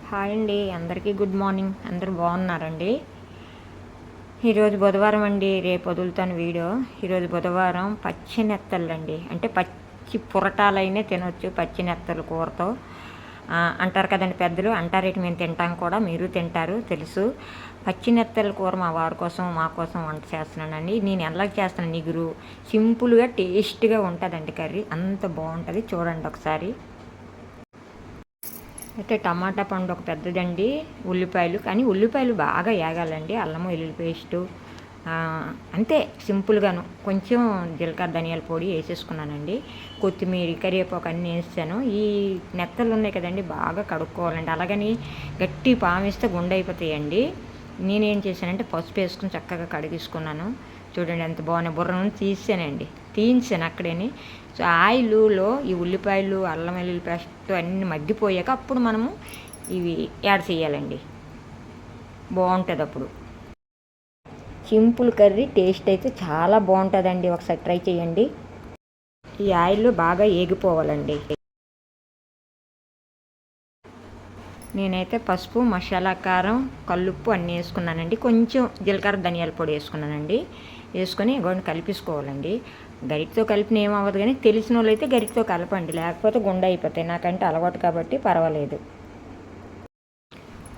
Hi అండి, అందరికీ good morning. అందరూ బాగున్నారండి? ఈరోజు బుధవారం అండి. రేపు వదులుతాను వీడియో. ఈరోజు బుధవారం పచ్చి నెత్తళ్ళు అండి. అంటే పచ్చి పురటాలైనా తినొచ్చు పచ్చి నెత్తలు కూరతో అంటారు కదండి పెద్దలు. అంటారేటి మేము తింటాం కూడా, మీరు తింటారు తెలుసు. పచ్చి నెత్తల కూర మా వారి కోసం మా కోసం వంట చేస్తున్నానండి. నేను ఎలా చేస్తాను, నిగురు సింపుల్గా టేస్ట్గా ఉంటుందండి. కర్రీ అంత బాగుంటుంది, చూడండి ఒకసారి. అయితే టమాటా పండు ఒక పెద్దదండి, ఉల్లిపాయలు, కానీ ఉల్లిపాయలు బాగా వేగాలండి. అల్లము వెల్లుల్లి పేస్టు అంతే సింపుల్గాను. కొంచెం జీలకర్ర ధనియాల పొడి వేసేసుకున్నానండి. కొత్తిమీర కరివేపాకు అన్నీ వేసాను. ఈ నెత్తలు ఉన్నాయి కదండి, బాగా కడుక్కోవాలండి. అలాగని గట్టి పామిస్తే గుండె అయిపోతాయండి. నేనేం చేశానంటే పసుపు వేసుకుని చక్కగా కడిగేసుకున్నాను. చూడండి ఎంత బాగున్నాయి. బుర్ర నుంచి తీయించాను అక్కడేని. సో ఆయిల్లో ఈ ఉల్లిపాయలు అల్లం వెల్లుల్లి పేస్ట్ అన్నీ మగ్గిపోయాక అప్పుడు మనము ఇవి యాడ్ చేయాలండి. బాగుంటుంది అప్పుడు. సింపుల్ కర్రీ టేస్ట్ అయితే చాలా బాగుంటుందండి. ఒకసారి ట్రై చేయండి. ఈ ఆయిల్లో బాగా ఏగిపోవాలండి. నేనైతే పసుపు, మసాలా, కారం, కల్లుప్పు అన్నీ వేసుకున్నానండి. కొంచెం జీలకర్ర ధనియాల పొడి వేసుకున్నానండి. వేసుకొని గొంతు కలిపేసుకోవాలండి. గరిటతో కలిపిన ఏమవ్వదు, కానీ తెలిసిన వాళ్ళు అయితే గరిటతో కలపండి, లేకపోతే గుండె అయిపోతాయి. నాకంటే అలవాటు కాబట్టి పర్వాలేదు.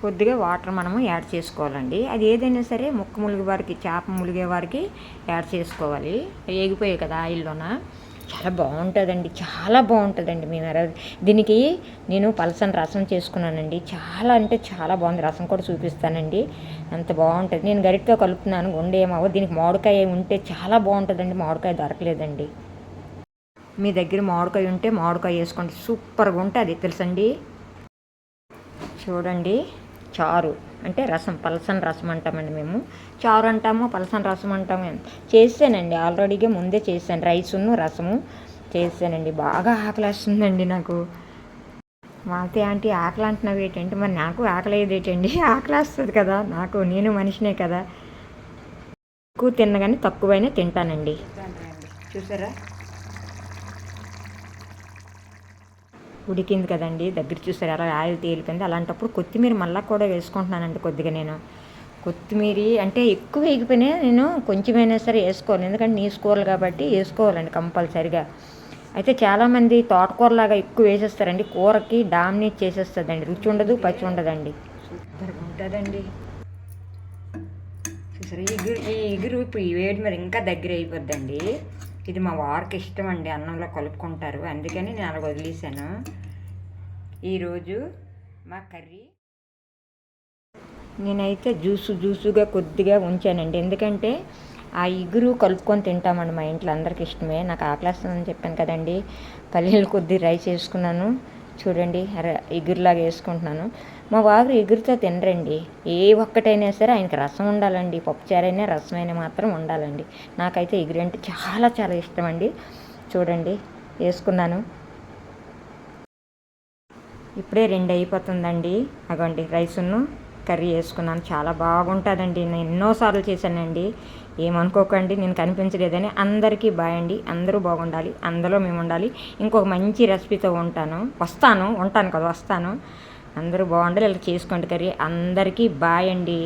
కొద్దిగా వాటర్ మనము యాడ్ చేసుకోవాలండి. అది ఏదైనా సరే ముక్క ములిగే వారికి, చేప ములిగే వారికి యాడ్ చేసుకోవాలి. ఏగిపోయాయి కదా ఆయిల్లోన. చాలా బాగుంటుందండి, చాలా బాగుంటుందండి. దీనికి నేను పలసని రసం చేసుకున్నానండి. చాలా అంటే చాలా బాగుంది. రసం కూడా చూపిస్తానండి, అంత బాగుంటుంది. నేను గరిటతో కలుపుతున్నాను, గుండె ఏమవ్వ. దీనికి మామిడికాయ ఉంటే చాలా బాగుంటుందండి. మామిడికాయ దొరకలేదండి. మీ దగ్గర మామిడికాయ ఉంటే మామిడికాయ వేసుకోండి, సూపర్గా ఉంటుంది తెలుసండి. చూడండి, చారు అంటే రసం, పలసని రసం అంటామండి మేము. చారు అంటాము, పలసని రసం అంటాము. చేసానండి ఆల్రెడీగా, ముందే చేశాను. రైసును రసము చేశానండి. బాగా ఆకలేస్తుందండి నాకు. మాతే ఆంటీ ఆకలి అంటున్నావు ఏంటంటే, మరి నాకు ఆకలి అయ్యేదేటండి. ఆకలేస్తుంది కదా నాకు, నేను మనిషినే కదా. ఎక్కువ తిన్నగానే తక్కువైనా తింటానండి. చూసారా ఉడికింది కదండి, దగ్గర చూసారు అలా ఆయిల్ తేలిపోయింది. అలాంటప్పుడు కొత్తిమీర మళ్ళీ కూడా వేసుకుంటున్నానండి కొద్దిగా. నేను కొత్తిమీర అంటే ఎక్కువ వేగిపోయినా నేను కొంచెమైనా సరే వేసుకోవాలి, ఎందుకంటే నీసుకోవాలి కాబట్టి వేసుకోవాలండి కంపల్సరిగా. అయితే చాలామంది తోటకూరలాగా ఎక్కువ వేసేస్తారండి, కూరకి డామినేట్ చేసేస్తుందండి. రుచి ఉండదు, పచ్చి ఉండదండి. సూపర్గా ఉంటుందండి. చూసారు ఈ ఎగురు ఇప్పుడు ఈ వేడి మీద ఇంకా దగ్గర అయిపోద్దండి. ఇది మా వారికి ఇష్టం అండి, అన్నంలో కలుపుకుంటారు, అందుకని నేను అలా వదిలేసాను. ఈరోజు మా కర్రీ నేనైతే జ్యూసుగా కొద్దిగా ఉంచానండి, ఎందుకంటే ఆ ఇగురు కలుపుకొని తింటామండి మా ఇంట్లో, అందరికి ఇష్టమే. నాకు ఆకలేస్తుందని చెప్పాను కదండి. పల్లీలు కొద్ది రైస్ వేసుకున్నాను. చూడండి ఎగురులాగా వేసుకుంటున్నాను. మా వారు ఎగురుతో తినరండి. ఏ ఒక్కటైనా సరే ఆయనకి రసం ఉండాలండి. పప్పుచారైనా రసమైనా మాత్రం ఉండాలండి. నాకైతే ఎగురు అంటే చాలా చాలా ఇష్టం అండి. చూడండి వేసుకున్నాను. ఇప్పుడే 2 అయిపోతుందండి. అగోండి రైసును కర్రీ వేసుకున్నాను. చాలా బాగుంటుందండి. నేను ఎన్నోసార్లు చేశానండి, ఏమనుకోకండి నేను కనిపించలేదని. అందరికీ బాయ్ అండి. అందరూ బాగుండాలి, అందులో మేము ఉండాలి. ఇంకొక మంచి రెసిపీతో ఉంటాను కదా, వస్తాను. అందరూ బాగుండాలి, ఇలా చేసుకోండి కర్రీ. అందరికీ బాయ్ అండి.